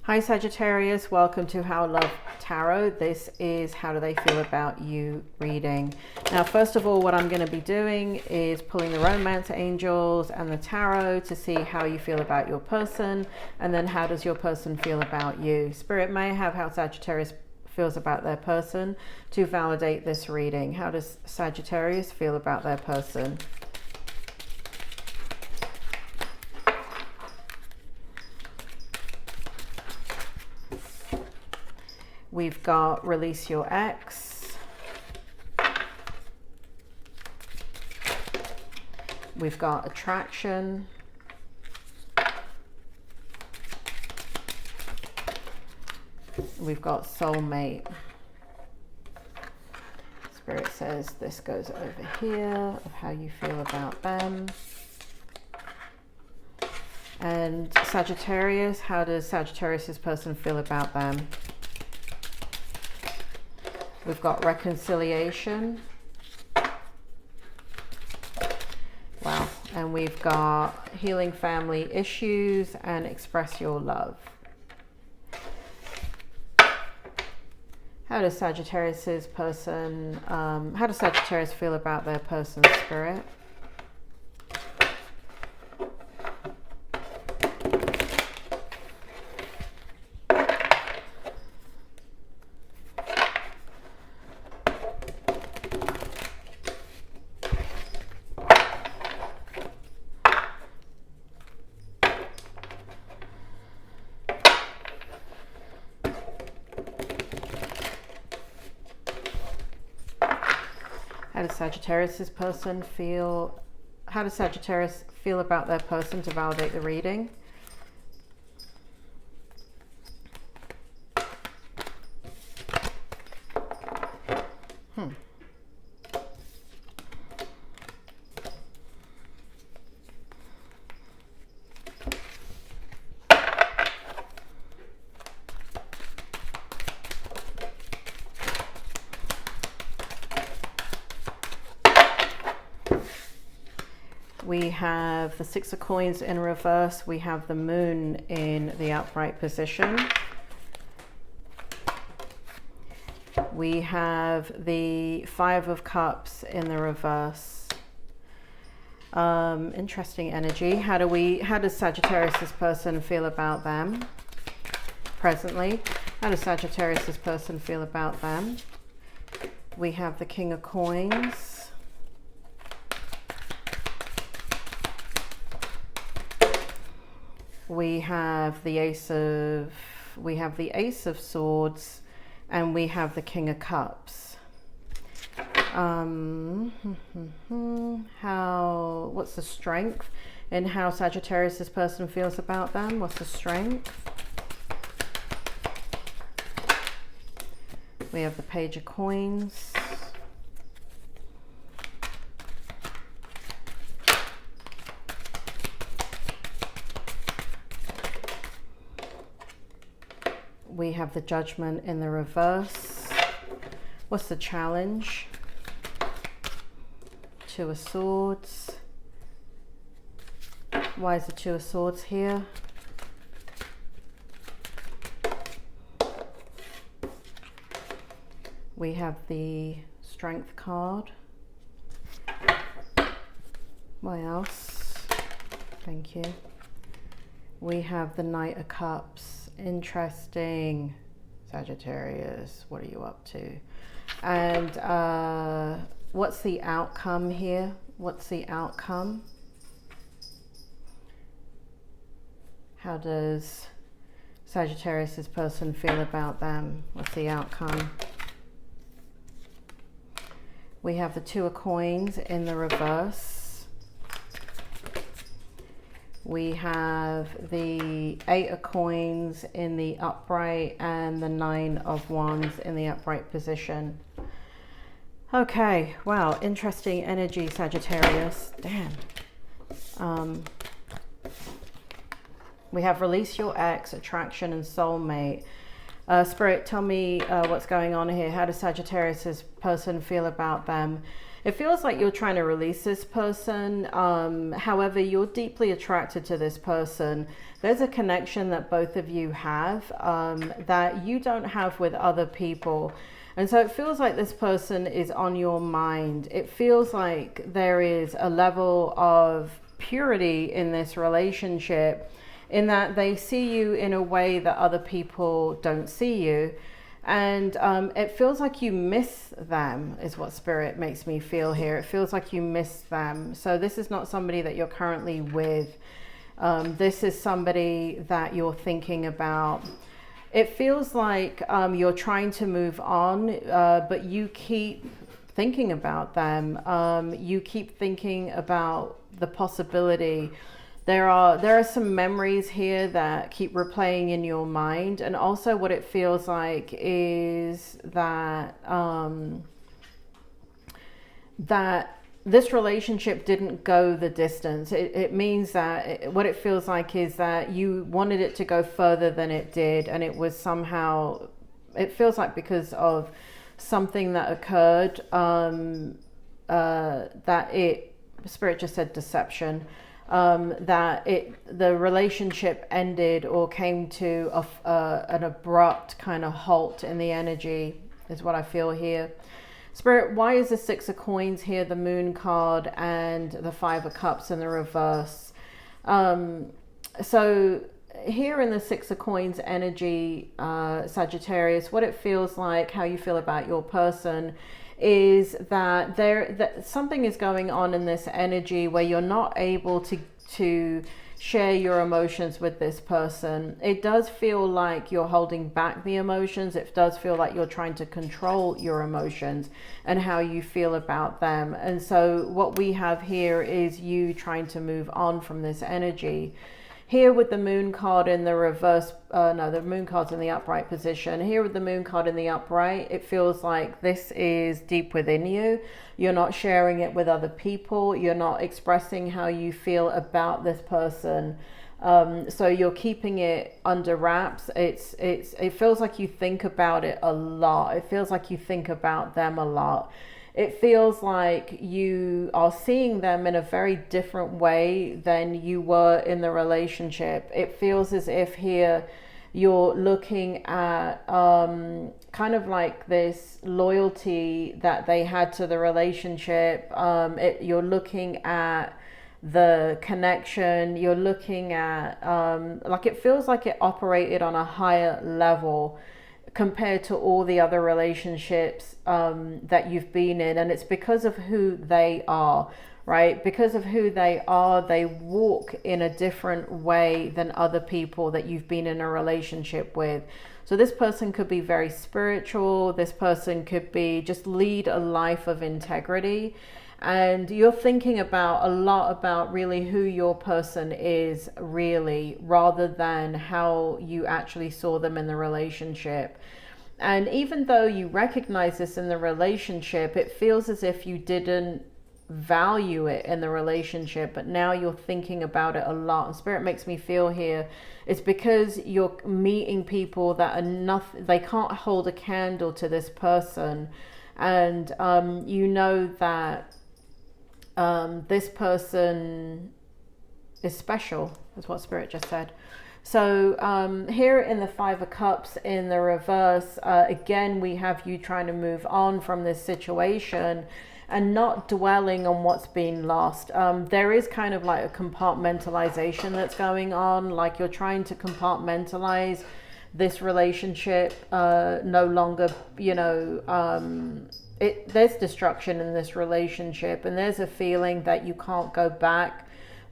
Hi Sagittarius, welcome to How Love Tarot. This is How Do They Feel About You reading. Now, first of all, what I'm going to be doing is pulling the romance angels and the tarot to see how you feel about your person, and then how does your person feel about you. Spirit may have how Sagittarius feels about their person to validate this reading. How does Sagittarius feel about their person? We've got release your ex. We've got attraction. We've got soulmate. Spirit says this goes over here of how you feel about them. And Sagittarius, how does Sagittarius's person feel about them? We've got reconciliation. Wow. And we've got healing family issues and express your love. How does Sagittarius's person, how does Sagittarius feel about their person's spirit? How does Sagittarius's person feel? How does Sagittarius feel about their person to validate the reading? We have the Six of Coins in reverse. We have the Moon in the upright position. We have the Five of Cups in the reverse. Interesting energy. How does Sagittarius's person feel about them presently? How does Sagittarius's person feel about them? We have the King of Coins. We have the Ace of Swords, and we have the King of Cups. What's the strength in how Sagittarius's person feels about them? What's the strength? We have the Page of Coins. We have the Judgment in the reverse. What's the challenge? Two of Swords. Why is the Two of Swords here? We have the Strength card. What else? Thank you. We have the Knight of Cups. Interesting. Sagittarius, what are you up to? And what's the outcome here? What's the outcome? How does Sagittarius's person feel about them? What's the outcome? We have the Two of Coins in the reverse. We have the Eight of Coins in the upright and the Nine of Wands in the upright position. Okay, wow, interesting energy, Sagittarius. Damn. We have release your ex, attraction, and soulmate. Spirit, tell me what's going on here. How does Sagittarius's person feel about them? It feels like you're trying to release this person. However, you're deeply attracted to this person. There's a connection that both of you have that you don't have with other people. And so it feels like this person is on your mind. It feels like there is a level of purity in this relationship, in that they see you in a way that other people don't see you. And it feels like you miss them, is what Spirit makes me feel here. It feels like you miss them. So this is not somebody that you're currently with. This is somebody that you're thinking about. It feels like you're trying to move on, but you keep thinking about them. You keep thinking about the possibility. There are some memories here that keep replaying in your mind. And also what it feels like is that that this relationship didn't go the distance. It means that what it feels like is that you wanted it to go further than it did. And it was somehow, it feels like because of something that occurred, Spirit just said deception, the relationship ended or came to an abrupt kind of halt in the energy, is what I feel here. Spirit, why is the Six of Coins here, the Moon card, and the Five of Cups in the reverse? So here in the Six of Coins energy, Sagittarius, what it feels like, how you feel about your person, is that something is going on in this energy where you're not able to share your emotions with this person. It does feel like you're holding back the emotions. It does feel like you're trying to control your emotions and how you feel about them. And so what we have here is you trying to move on from this energy. Here with the Moon card in the reverse, no, the Moon card's in the upright position. Here with the Moon card in the upright, it feels like this is deep within you. You're not sharing it with other people. You're not expressing how you feel about this person. So you're keeping it under wraps. It feels like you think about it a lot. It feels like you think about them a lot. It feels like you are seeing them in a very different way than you were in the relationship. It feels as if here you're looking at kind of like this loyalty that they had to the relationship. You're looking at the connection. You're looking at like it feels like it operated on a higher level compared to all the other relationships that you've been in. And it's because of who they are, right? Because of who they are, they walk in a different way than other people that you've been in a relationship with. So this person could be very spiritual. This person could be just lead a life of integrity. And you're thinking about a lot about really who your person is really, rather than how you actually saw them in the relationship. And even though you recognize this in the relationship, it feels as if you didn't value it in the relationship, but now you're thinking about it a lot. And Spirit makes me feel here it's because you're meeting people that are nothing, they can't hold a candle to this person. And you know that this person is special, is what Spirit just said. So here in the Five of Cups in the reverse, again, we have you trying to move on from this situation and not dwelling on what's been lost. There is kind of like a compartmentalization that's going on, like you're trying to compartmentalize this relationship, no longer, you know, there's destruction in this relationship, and there's a feeling that you can't go back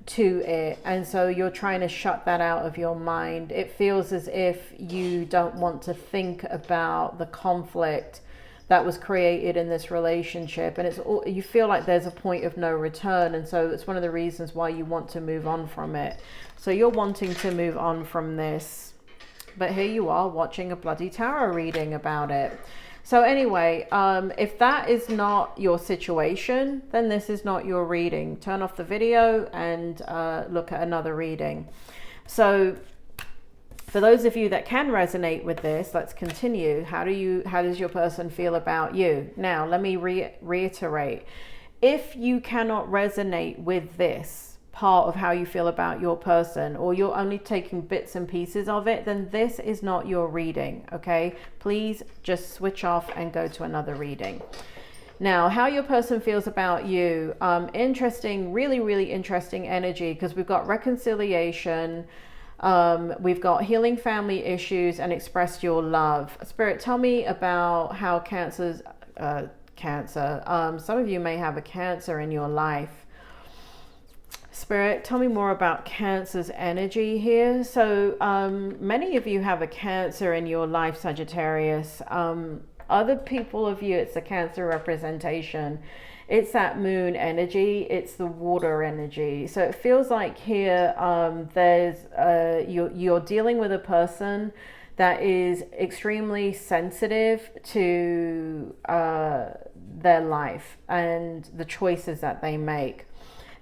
to it, and so you're trying to shut that out of your mind. It feels as if you don't want to think about the conflict that was created in this relationship, and you feel like there's a point of no return, and so it's one of the reasons why you want to move on from it. So you're wanting to move on from this, but here you are watching a bloody tarot reading about it. So anyway, if that is not your situation, then this is not your reading. Turn off the video and look at another reading. So for those of you that can resonate with this, let's continue. How does your person feel about you? Now, let me reiterate. if you cannot resonate with this part of how you feel about your person, or you're only taking bits and pieces of it, then this is not your reading, okay? Please just switch off and go to another reading. Now, how your person feels about you, interesting, really, really interesting energy, because we've got reconciliation, we've got healing family issues, and express your love. Spirit, tell me about how Cancer's, some of you may have a Cancer in your life. Spirit, tell me more about Cancer's energy here. So many of you have a Cancer in your life, Sagittarius. Other people of you, it's the Cancer representation. It's that moon energy. It's the water energy. So it feels like here you're dealing with a person that is extremely sensitive to their life and the choices that they make.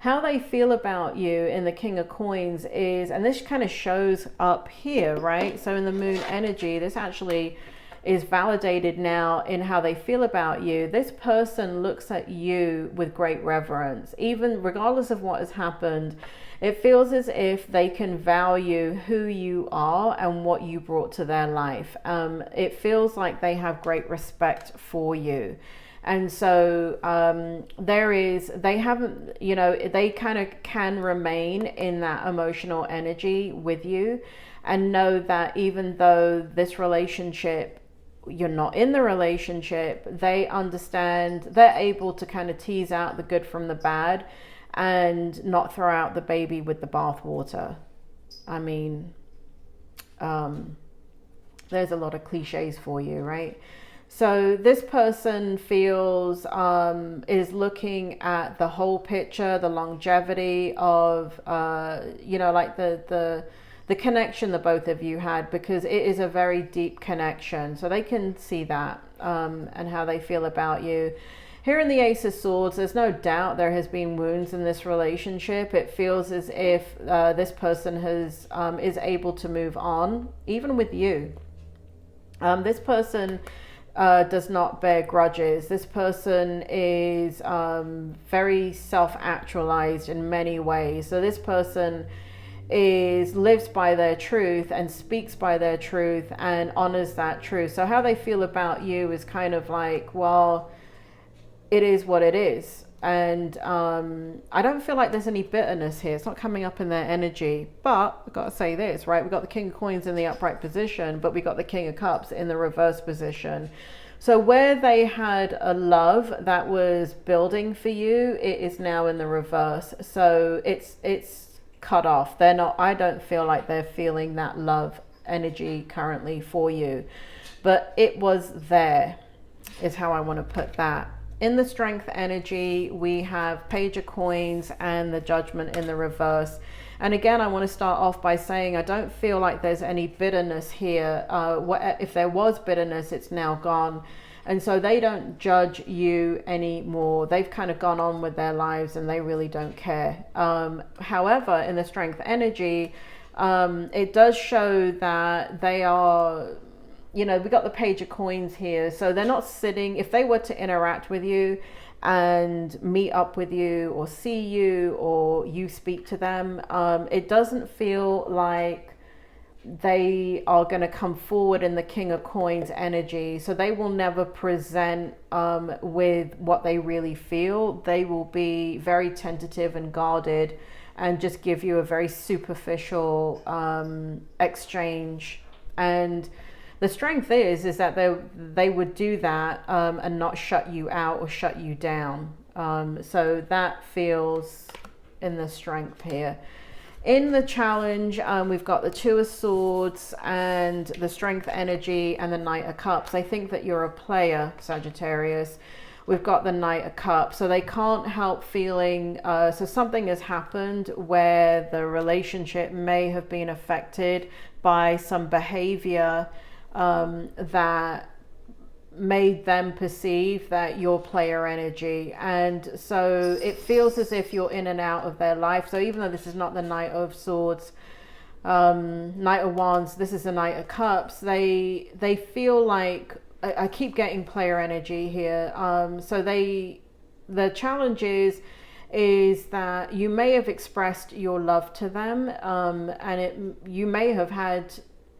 How they feel about you in the King of Coins is, and this kind of shows up here, right? So in the moon energy, this actually is validated now in how they feel about you. This person looks at you with great reverence, even regardless of what has happened. It feels as if they can value who you are and what you brought to their life. It feels like they have great respect for you. And so they kind of can remain in that emotional energy with you, and know that even though this relationship, you're not in the relationship, they understand, they're able to kind of tease out the good from the bad and not throw out the baby with the bathwater. I mean, there's a lot of cliches for you, right? So this person feels, is looking at the whole picture, the longevity of, like the connection the both of you had, because it is a very deep connection. So they can see that and how they feel about you. Here in the Ace of Swords, there's no doubt there has been wounds in this relationship. It feels as if this person is able to move on, even with you. This person does not bear grudges. This person is very self-actualized in many ways. So this person lives by their truth and speaks by their truth and honors that truth. So how they feel about you is kind of like, well, it is what it is. And I don't feel like there's any bitterness here. It's not coming up in their energy. But I've got to say this, right? We've got the King of Coins in the upright position, but we got the King of Cups in the reverse position. So where they had a love that was building for you, it is now in the reverse. So it's cut off. They're not, I don't feel like they're feeling that love energy currently for you. But it was there, is how I want to put that. In the Strength energy, we have Page of Coins and the Judgment in the reverse. And again, I want to start off by saying I don't feel like there's any bitterness here. If there was bitterness, it's now gone. And so they don't judge you anymore. They've kind of gone on with their lives and they really don't care. However, in the Strength energy, it does show that they are... we got the Page of Coins here. So they're not sitting, if they were to interact with you and meet up with you or see you or you speak to them, it doesn't feel like they are going to come forward in the King of Coins energy. So they will never present with what they really feel. They will be very tentative and guarded and just give you a very superficial exchange. And the strength is that they would do that and not shut you out or shut you down. So that feels in the Strength here. In the Challenge, we've got the Two of Swords and the Strength energy and the Knight of Cups. I think that you're a player, Sagittarius. We've got the Knight of Cups. So they can't help feeling, so something has happened where the relationship may have been affected by some behavior that made them perceive that you're player energy. And so it feels as if you're in and out of their life. So even though this is not the Knight of Swords, Knight of Wands, this is the Knight of Cups, they feel like, I keep getting player energy here. So they the challenge is that you may have expressed your love to them, and you may have had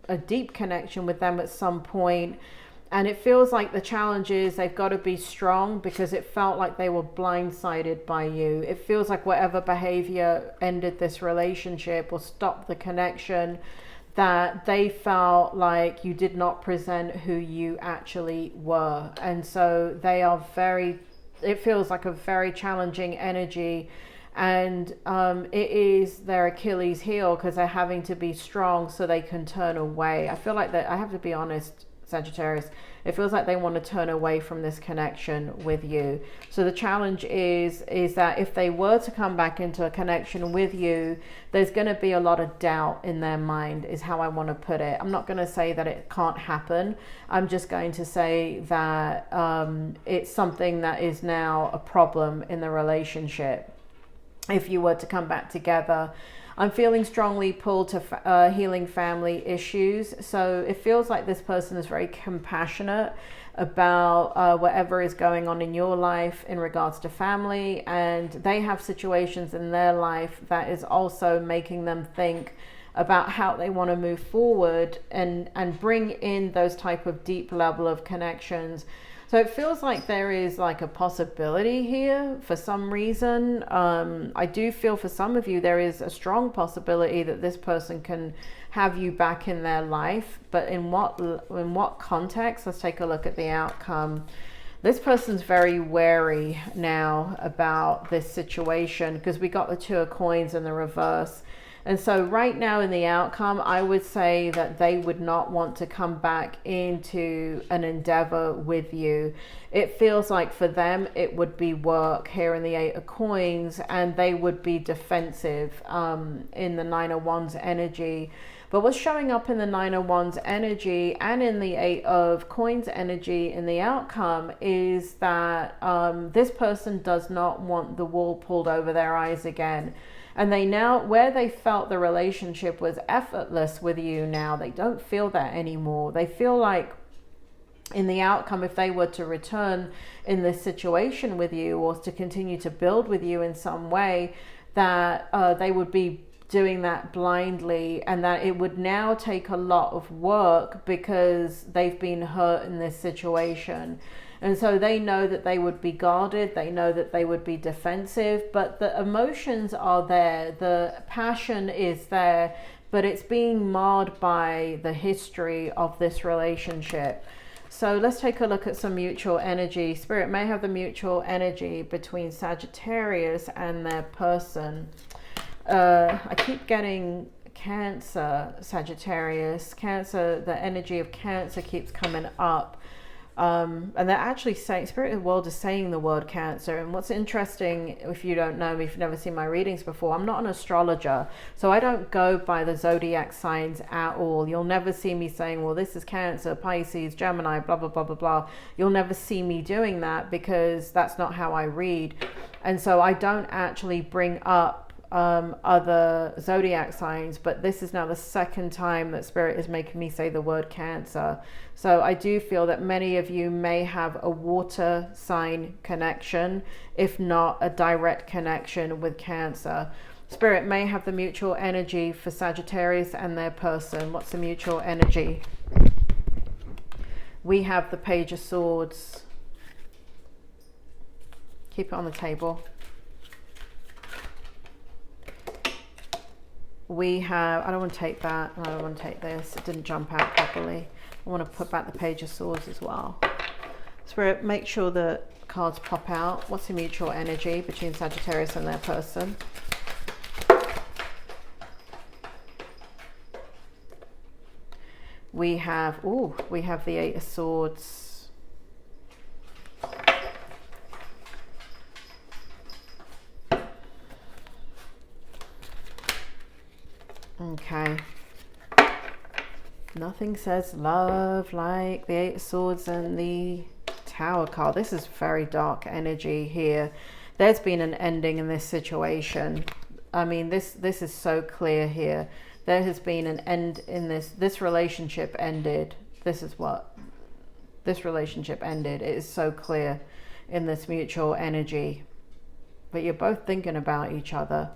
a deep connection with them at some point. And it feels like the challenge is they've got to be strong because it felt like they were blindsided by you. It feels like whatever behavior ended this relationship or stopped the connection, that they felt like you did not present who you actually were. And so it feels like a very challenging energy. And it is their Achilles heel because they're having to be strong so they can turn away. I feel like that, I have to be honest, Sagittarius, it feels like they want to turn away from this connection with you. So the challenge is that if they were to come back into a connection with you, there's going to be a lot of doubt in their mind, is how I want to put it. I'm not going to say that it can't happen. I'm just going to say that it's something that is now a problem in the relationship. If you were to come back together, I'm feeling strongly pulled to healing family issues. So it feels like this person is very compassionate about whatever is going on in your life in regards to family. And they have situations in their life that is also making them think about how they want to move forward and bring in those type of deep level of connections. So it feels like there is like a possibility here for some reason. I do feel for some of you there is a strong possibility that this person can have you back in their life. But in what context? Let's take a look at the outcome. This person's very wary now about this situation because we got the Two of Coins in the reverse. And so right now in the outcome, I would say that they would not want to come back into an endeavor with you. It feels like for them, it would be work here in the Eight of Coins, and they would be defensive in the Nine of Wands energy. But what's showing up in the Nine of Wands energy and in the Eight of Coins energy in the outcome is that this person does not want the wool pulled over their eyes again. And they now, where they felt the relationship was effortless with you now, they don't feel that anymore. They feel like in the outcome, if they were to return in this situation with you or to continue to build with you in some way, that they would be doing that blindly, and that it would now take a lot of work because they've been hurt in this situation. And so they know that they would be guarded, they know that they would be defensive, but the emotions are there, the passion is there, but it's being marred by the history of this relationship. So let's take a look at some mutual energy. Spirit may have the mutual energy between Sagittarius and their person. I keep getting Cancer, Sagittarius. Cancer, the energy of Cancer keeps coming up. And they're actually saying, Spirit of the World is saying the word Cancer. And what's interesting, if you don't know me, if you've never seen my readings before, I'm not an astrologer, so I don't go by the zodiac signs at all. You'll never see me saying, well, this is Cancer, Pisces, Gemini, blah, blah, blah, blah, blah. You'll never see me doing that because that's not how I read. And so I don't actually bring up other zodiac signs, but this is now the second time that Spirit is making me say the word Cancer. So I do feel that many of you may have a water sign connection, if not a direct connection with Cancer. Spirit may have the mutual energy for Sagittarius and their person. What's the mutual energy? We have the Page of Swords. Keep it on the table. We have, I don't want to take that, and I don't want to take this. It didn't jump out properly. I want to put back the Page of Swords as well. Spirit, make sure the cards pop out. What's the mutual energy between Sagittarius and their person? We have the Eight of Swords. Okay. Nothing says love like the Eight of Swords and the Tower card. This is very dark energy here. There's been an ending in this situation. I mean, this is so clear here. There has been an end in this relationship ended. This is what this relationship ended. It is so clear in this mutual energy, but you're both thinking about each other.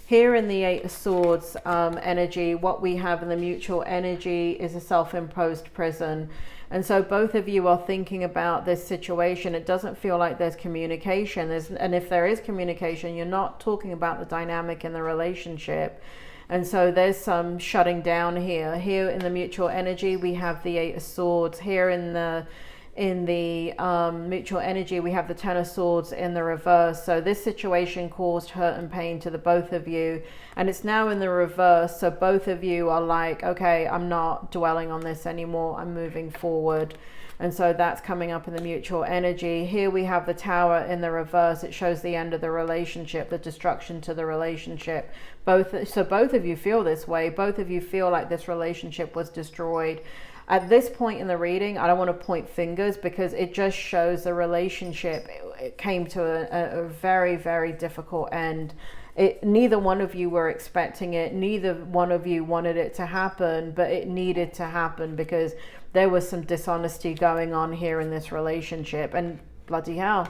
Here in the Eight of Swords energy, what we have in the mutual energy is a self-imposed prison. And so both of you are thinking about this situation. It doesn't feel like there's communication. And if there is communication, you're not talking about the dynamic in the relationship. And so there's some shutting down here. Here in the mutual energy, we have the Eight of Swords. Here in the mutual energy, we have the Ten of Swords in the reverse. So this situation caused hurt and pain to the both of you, and it's now in the reverse. So both of you are like, okay, I'm not dwelling on this anymore, I'm moving forward. And so that's coming up in the mutual energy. Here we have the Tower in the reverse. It shows the end of the relationship, the destruction to the relationship. So both of you feel this way. Both of you feel like this relationship was destroyed. At this point in the reading, I don't want to point fingers, because it just shows the relationship, it came to a very, very difficult end. Neither one of you were expecting it. Neither one of you wanted it to happen, but it needed to happen because there was some dishonesty going on here in this relationship. And bloody hell,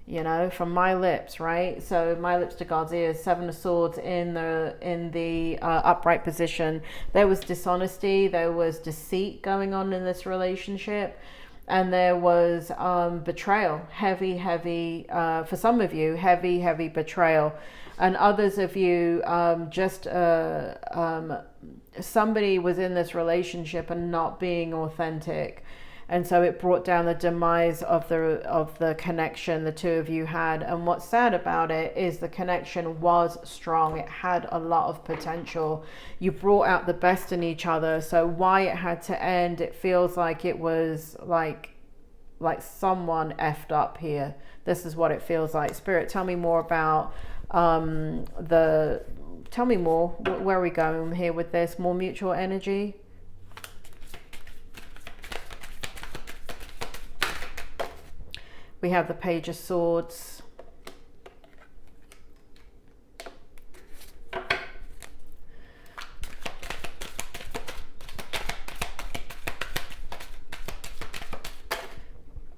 you know, from my lips, right? So my lips to God's ears. Seven of Swords in the upright position. There was dishonesty, there was deceit going on in this relationship, and there was betrayal, heavy, for some of you, heavy betrayal, and others of you somebody was in this relationship and not being authentic. And so it brought down the demise of the connection the two of you had. And what's sad about it is the connection was strong. It had a lot of potential. You brought out the best in each other. So why it had to end, it feels like it was like someone effed up here. This is what it feels like. Spirit, tell me more about tell me more. Where are we going here with this? More mutual energy? We have the Page of Swords.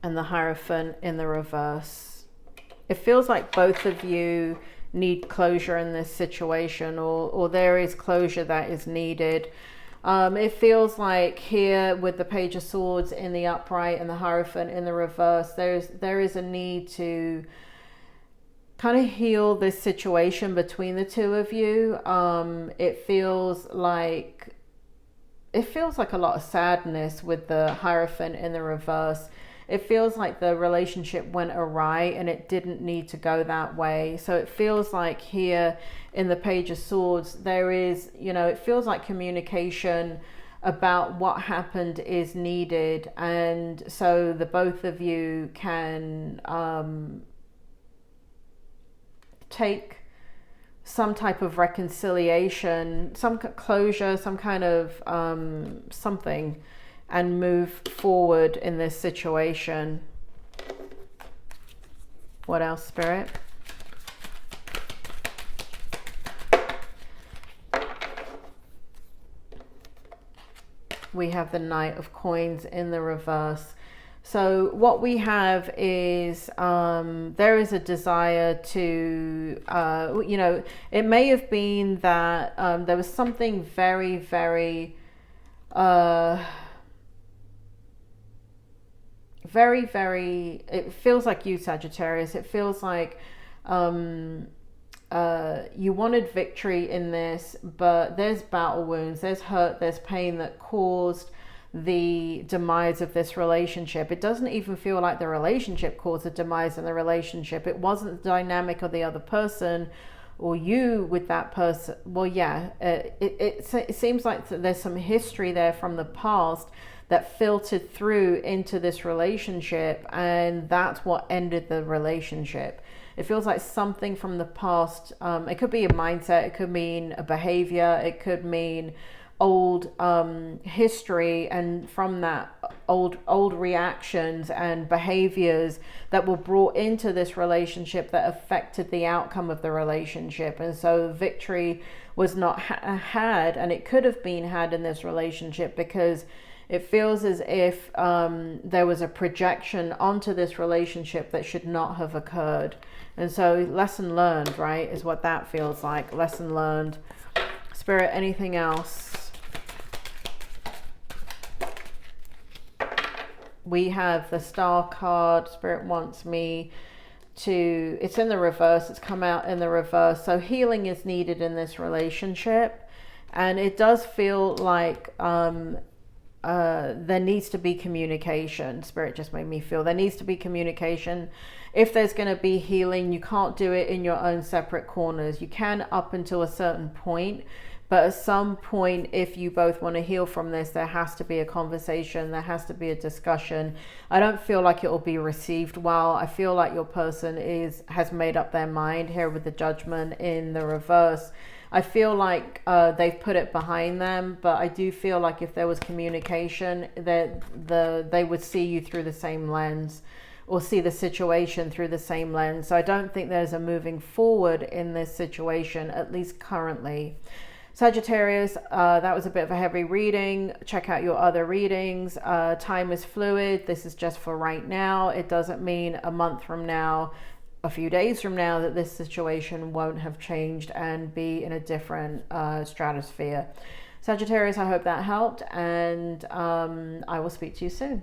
And the Hierophant in the reverse. It feels like both of you need closure in this situation, or there is closure that is needed. It feels like here with the Page of Swords in the upright and the Hierophant in the reverse, there is a need to kind of heal this situation between the two of you. It feels like a lot of sadness with the Hierophant in the reverse. It feels like the relationship went awry and it didn't need to go that way. So it feels like here in the Page of Swords, there is, it feels like communication about what happened is needed. And so the both of you can take some type of reconciliation, some closure, some kind of something, and move forward in this situation. What else, Spirit? We have the Knight of Coins in the reverse. So what we have is there is a desire to, it may have been that there was something very, very, it feels like you, Sagittarius, it feels like you wanted victory in this, but there's battle wounds, there's hurt, there's pain that caused the demise of this relationship. It doesn't even feel like the relationship caused the demise in the relationship. It wasn't the dynamic of the other person or you with that person. Well, yeah, it seems like there's some history there from the past that filtered through into this relationship, and that's what ended the relationship. It feels like something from the past. It could be a mindset, it could mean a behavior, it could mean old history, and from that old reactions and behaviors that were brought into this relationship that affected the outcome of the relationship. And so victory was not had, and it could have been had in this relationship, because it feels as if there was a projection onto this relationship that should not have occurred. And so lesson learned, right, is what that feels like. Lesson learned. Spirit, anything else? We have the Star card. Spirit wants me to, it's in the reverse, it's come out in the reverse. So healing is needed in this relationship. And it does feel like there needs to be communication. Spirit just made me feel there needs to be communication. If there's going to be healing, you can't do it in your own separate corners. You can up until a certain point, but at some point, if you both want to heal from this, there has to be a conversation, there has to be a discussion. I don't feel like it will be received well. I feel like your person has made up their mind here with the Judgment in the reverse. I feel like they've put it behind them, but I do feel like if there was communication, that they would see you through the same lens, or see the situation through the same lens. So I don't think there's a moving forward in this situation, at least currently. Sagittarius, that was a bit of a heavy reading. Check out your other readings. Time is fluid. This is just for right now. It doesn't mean a month from now, a few days from now, that this situation won't have changed and be in a different stratosphere. Sagittarius, I hope that helped, and I will speak to you soon.